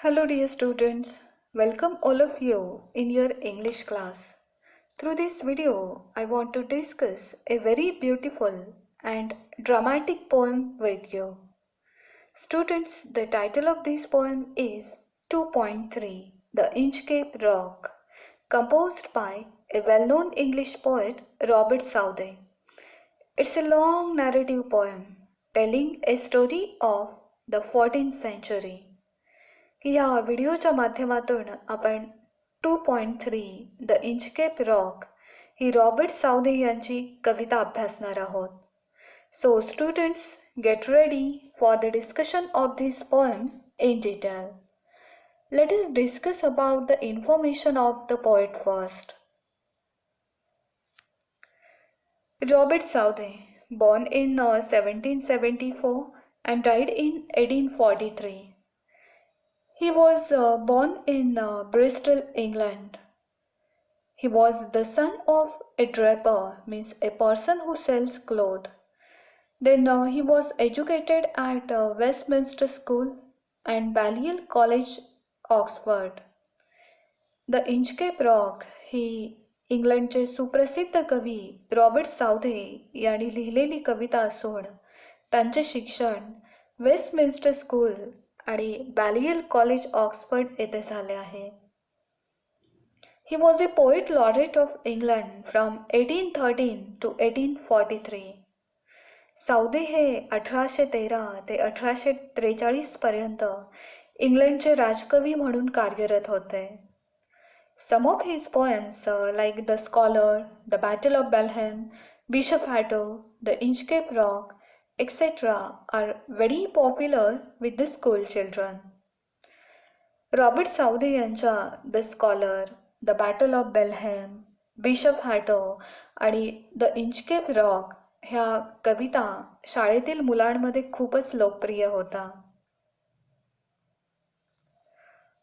Hello dear students, welcome all of you in your English class. Through this video, I want to discuss a very beautiful and dramatic poem with you. Students, the title of this poem is 2.3 The Inchcape Rock, composed by a well-known English poet Robert Southey. It's a long narrative poem telling a story of the 14th century. या व्हिडिओच्या माध्यमातून आपण 2.3 the Inchcape Rock ही Robert Southey यांची कविता अभ्यासणार आहोत. So students, get ready for the discussion of this poem in detail. Let us discuss about the information of the poet first. Robert Southey, born in 1774 and died in 1843. He was born in Bristol, England. He was the son of a draper, means a person who sells clothes. Then he was educated at Westminster School and Balliol College, Oxford. The Inchcape Rock ही इंग्लंडचे सुप्रसिद्ध कवी Robert Saudi यांनी लिहिलेली कविता असून त्यांचे शिक्षण Westminster school आणि बॅलियल college Oxford येथे झाले आहे. He was a poet laureate of England from 1813 to 1843. Southey हे 1813 ते 1843 पर्यंत इंग्लंडचे राजकवी म्हणून कार्यरत होते. Some of his poems like The Scholar, The Battle of Belhem, Bishop Hatto, The Inchcape Rock, etc. are very popular with the school children. Robert Southey यांच्या the scholar, the battle of Blenheim, bishop Hatto आणि the Inchcape rock ह्या कविता शाळेतील मुलांमध्ये खूपच लोकप्रिय होता.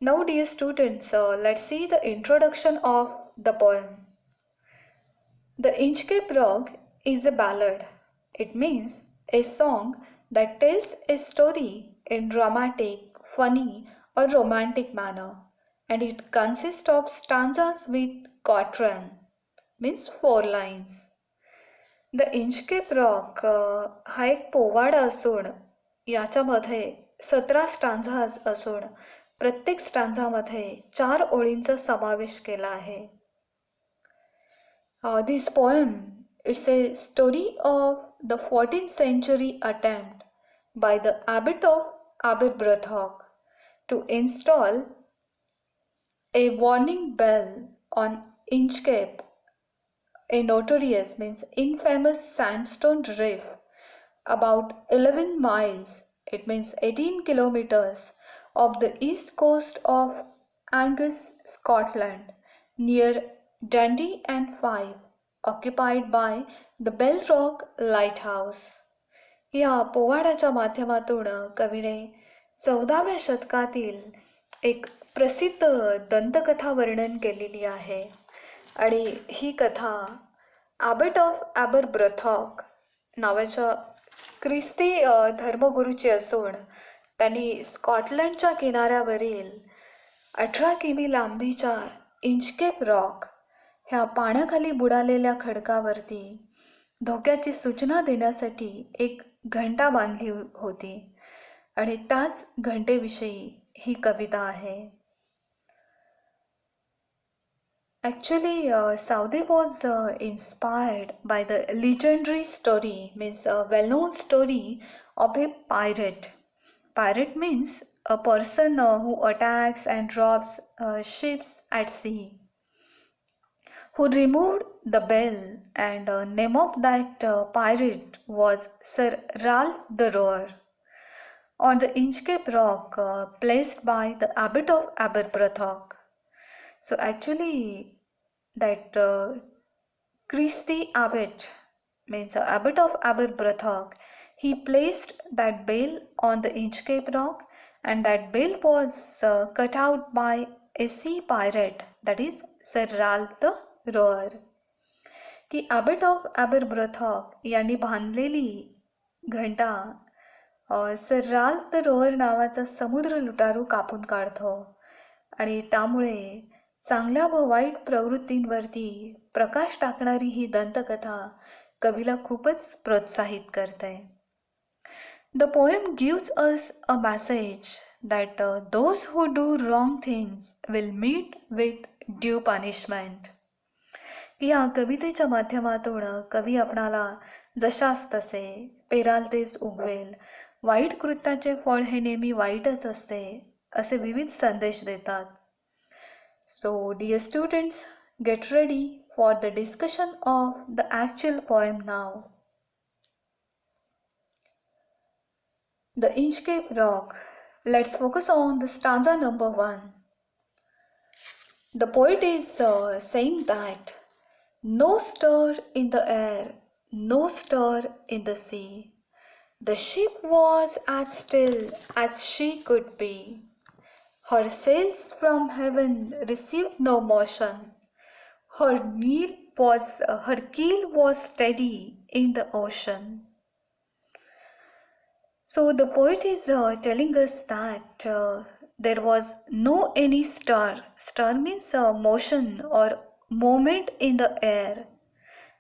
Now dear students, let's see the introduction of the poem. The Inchcape Rock is a ballad. It means a song that tells a story in dramatic, funny or romantic manner, and it consists of stanzas with quatrain, means 4 lines. The Inchcape Rock हा एक पोवाडा असून याच्यामध्ये 17 स्टांझाज असून प्रत्येक स्टांझामध्ये 4 ओळींचा समावेश केला आहे. This poem, it's a story of the 14th century attempt by the abbot of Aberbrothock to install a warning bell on Inchcape, a notorious, means infamous sandstone reef about 11 miles, it means 18 kilometers, of the east coast of Angus, Scotland, near Dundee and Fife, occupied by the Bell Rock Lighthouse. या पोवाड्याच्या माध्यमातून कवीने 14व्या शतकातील एक प्रसिद्ध दंतकथा वर्णन केलेली आहे आणि ही कथा ॲबट ऑफ ॲबरब्रथॉक नावाच्या ख्रिस्ती धर्मगुरूची असून त्यांनी स्कॉटलंडच्या किनाऱ्यावरील 18 किमी लांबीच्या इंचकेप रॉक ह्या पाण्याखाली बुडालेल्या खडकावरती धोक्याची सूचना देण्यासाठी एक घंटा बांधली होती आणि त्याच घंटेविषयी ही कविता आहे. Actually, Southey was inspired by the legendary story, means a well-known story of a pirate. Pirate means a person who attacks and robs ships at sea, who removed the bell, and name of that pirate was Sir Ralph the Roer, on the Inchcape Rock placed by the abbot of Aberbrothock. So actually that Christy abbot, means abbot of Aberbrothock, he placed that bell on the Inchcape Rock, and that bell was cut out by a sea pirate, that is Sir Ralph the Roer. की abbot of Aberbrothock यांनी बांधलेली घंटा sir Ralph the row or नावाचा समुद्र लुटारू कापून काढतो आणि त्यामुळे चांगल्या व वाईट प्रवृत्तींवरती प्रकाश टाकणारी ही दंतकथा कवीला खूपच प्रोत्साहित करते. The poem gives us a message that those who do wrong things will meet with due punishment. की या कवितेच्या माध्यमातून कवी आपणाला जशास तसे पेराल तेच उगवेल, वाईट कृत्याचे फळ हे नेहमी वाईटच असते असे विविध संदेश देतात. So dear students, get ready for the discussion of the actual poem now. The Inchcape Rock. Let's focus on the stanza number 1. The poet is saying that no stir in the air, no stir in the sea. The ship was as still as she could be. Her sails from heaven received no motion. Her keel was steady in the ocean. So the poet is telling us that there was no any stir. Stir means motion or movement in the air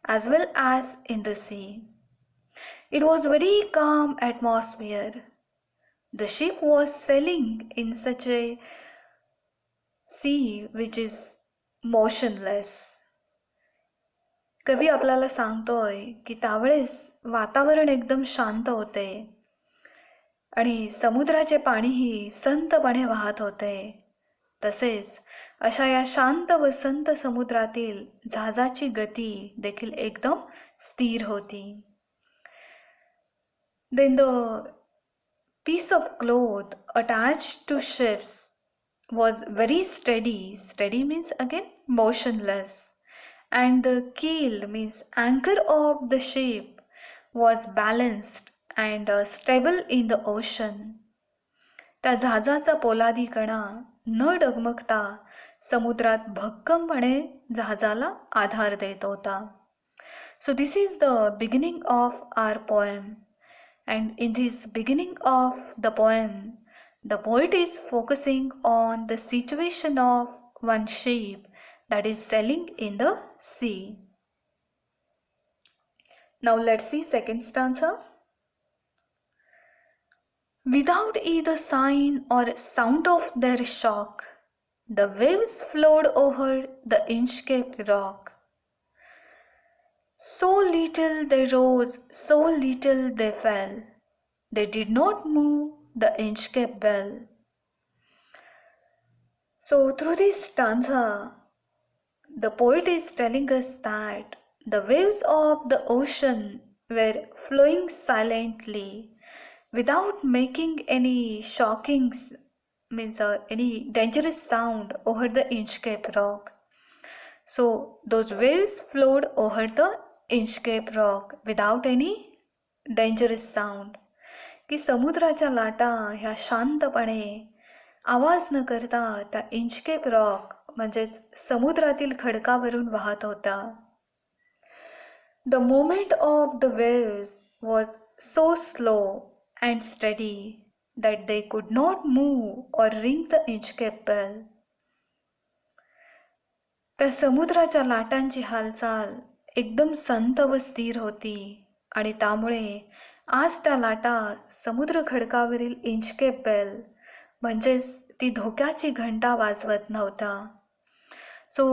as well as in the sea. It was very calm atmosphere. The ship was sailing in such a sea which is motionless. कवी आपल्याला सांगतोय की त्यावेळेस वातावरण एकदम शांत होते आणि समुद्राचे पाणीही संतपणे वाहत होते. तसेच अशा या शांत व संत समुद्रातील जहाजाची गती देखील एकदम स्थिर होती. Then the piece of cloth attached to ships was very steady. Steady means again motionless. And the keel means anchor of the ship was balanced and stable in the ocean. त्या जहाजाचा पोलादी कणा न डगमगता समुद्रात भक्कमपणे जहाजाला आधार देत होता. So this is the beginning of our poem. And in this beginning of the poem, the poet is focusing on the situation of one ship that is sailing in the sea. Now let's see second stanza. Without either sign or sound of their shock, the waves flowed over the Inchcape Rock. So little they rose, so little they fell. They did not move the Inchcape Bell. So through this stanza, the poet is telling us that the waves of the ocean were flowing silently without making any shocking, means any dangerous sound over the Inchcape Rock. So those waves flowed over the Inchcape Rock without any dangerous sound. की समुद्राच्या लाटा ह्या शांतपणे आवाज न करता त्या Inchcape rock म्हणजेच समुद्रातील खडकावरून वाहत होता. The movement of the waves was so slow and steady that they could not move or ring the Inchcape Bell. त्या समुद्राच्या लाटांची हालचाल एकदम संत व स्थिर होती आणि त्यामुळे आज त्या लाटा समुद्र खडकावरील इंचकेप बेल म्हणजेच ती धोक्याची घंटा वाजवत नव्हता. So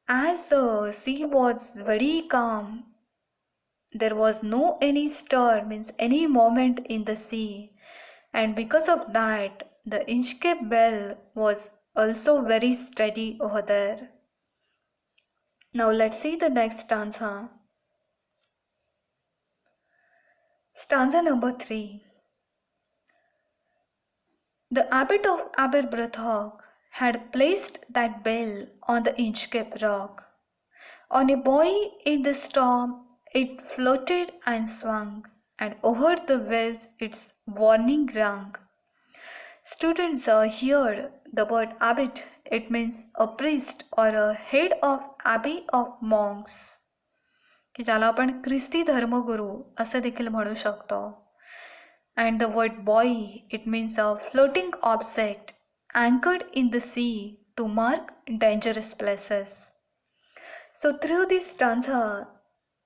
as the sea was very calm, there was no any stir means any moment in the sea, and because of that the Inchcape bell was also very steady over there. Now let's see the next stanza. Stanza number 3. The abbot of Aberbrothok had placed that bell on the Inchcape Rock. On a buoy in the storm it floated and swung, and over the waves its warning rung. Students hear the word abbot. It means a priest or a head of abbey of monks, की ज्याला आपण ख्रिस्ती धर्मगुरू असं देखील म्हणू शकतो. And the word buoy, it means a floating object anchored in the sea to mark dangerous places. So through this stanza,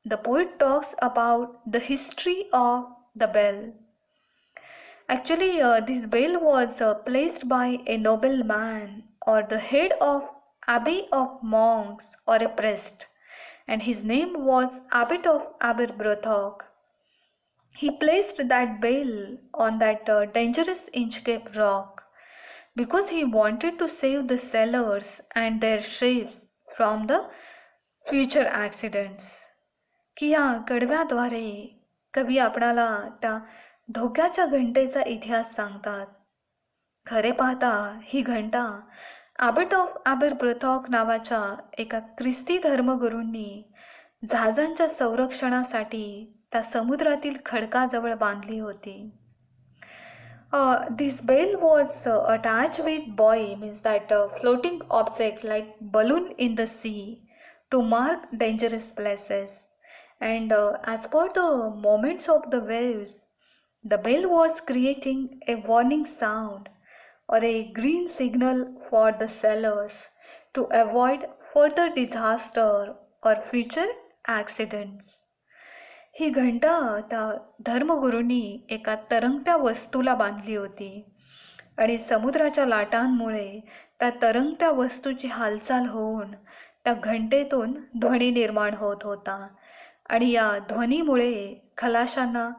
the poet talks about the history of the bell. Actually, this bell was placed by a nobleman or the head of abbey of monks or a priest, and his name was Abbot of Aberbrothok. He placed that bell on that dangerous Inchcape rock because he wanted to save the sailors and their ships from the future accidents. की या कडव्याद्वारे कवी आपणाला त्या धोक्याच्या घंटेचा इतिहास सांगतात. खरे पाहता ही घंटा ॲबट ऑफ ॲबरब्रथॉक नावाच्या एका ख्रिस्ती धर्मगुरूंनी जहाजांच्या संरक्षणासाठी त्या समुद्रातील खडकाजवळ बांधली होती. This bell was attached with buoy, means that floating object like balloon in the sea to mark dangerous places. And as per the moments of the waves, the bell was creating a warning sound or a green signal for the sailors to avoid further disaster or future accidents. ही घंटा त्या धर्मगुरूंनी एका तरंगत्या वस्तूला बांधली होती आणि समुद्राच्या लाटांमुळे त्या तरंगत्या वस्तूची हालचाल होऊन त्या घंटेतून ध्वनी निर्माण होत होता आणि या ध्वनीमुळे खलाशांना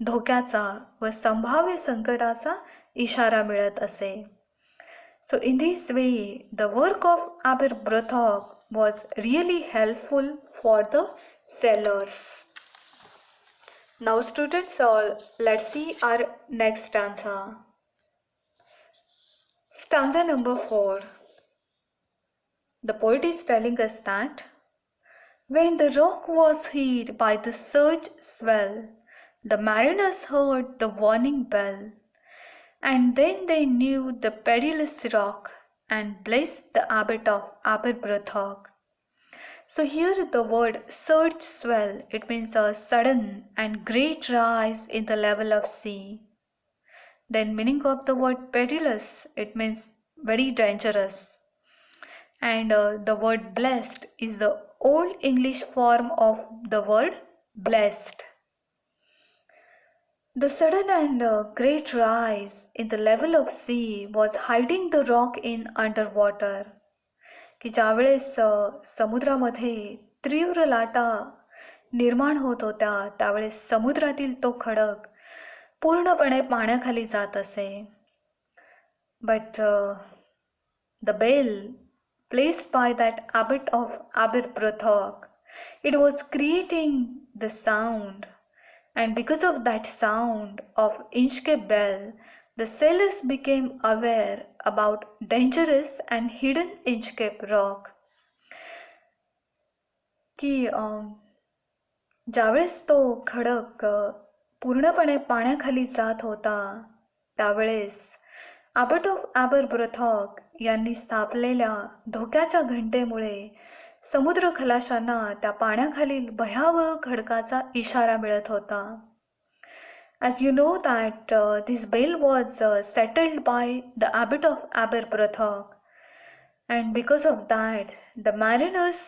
धोक्याचा व संभाव्य संकटाचा इशारा मिळत असे. So in this way, the work of Aberbrothok was really helpful for the sailors. Now students, let's see our next stanza. Stanza number 4. The poet is telling us that when the rock was hit by the surge swell, the mariners heard the warning bell, and then they knew the perilous rock and blessed the abbot of Aberbrothok. So here the word surge swell, it means a sudden and great rise in the level of sea. Then meaning of the word perilous, it means very dangerous. And the word blessed is the old English form of the word blessed. The sudden and great rise in the level of sea was hiding the rock in underwater. की ज्यावेळेस समुद्रामध्ये तीव्र लाटा निर्माण होत होत्या त्यावेळेस समुद्रातील तो खडक पूर्णपणे पाण्याखाली जात असे. But the bell placed by that abbot of Aberbrothok, it was creating the sound, and because of that sound of Inchcape bell, the sailors became aware about dangerous and hidden Inchcape rock. की ज्यावेळेस तो खडक पूर्णपणे पाण्याखाली जात होता त्यावेळेस ॲबट of ॲबरब्रोथॉक यांनी स्थापलेल्या धोक्याच्या घंटेमुळे समुद्र खलाशांना त्या पाण्याखालील भयावह खडकाचा इशारा मिळत होता. As you know that this bell was settled by the abbot of Aberbrothok, and because of that the mariners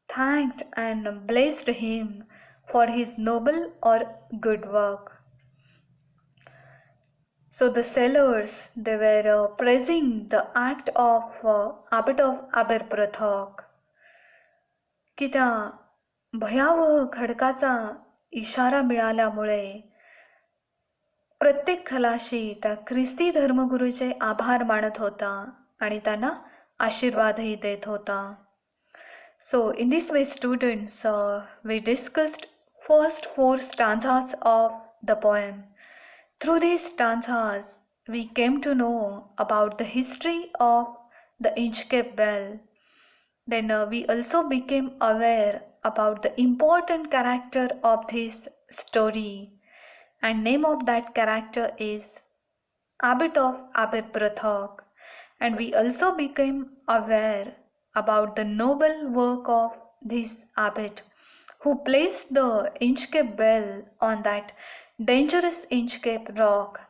thanked and blessed him for his noble or good work. So the sailors, they were praising the act of abbot of Aberbrothok, की त्या भयावह खडकाचा इशारा मिळाल्यामुळे प्रत्येक खलाशी त्या ख्रिस्ती धर्मगुरूचे आभार मानत होता आणि त्यांना आशीर्वादही देत होता. So in this way students, we discussed first 4 stanzas of the poem. Through these stanzas, we came to know about the history of the Inchcape bell. Then we also became aware about the important character of this story, and name of that character is Abbot of Aberbrothok. And we also became aware about the noble work of this abbot who placed the Inchcape bell on that dangerous Inchcape Rock.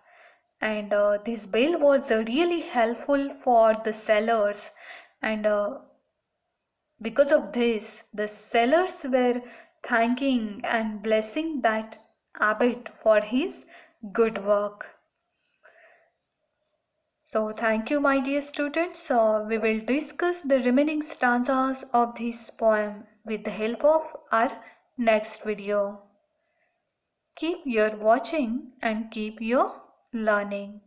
And this bill was really helpful for the sellers, and because of this, the sellers were thanking and blessing that abbot for his good work. So thank you, my dear students. We will discuss the remaining stanzas of this poem with the help of our next video. Keep your watching and keep your learning.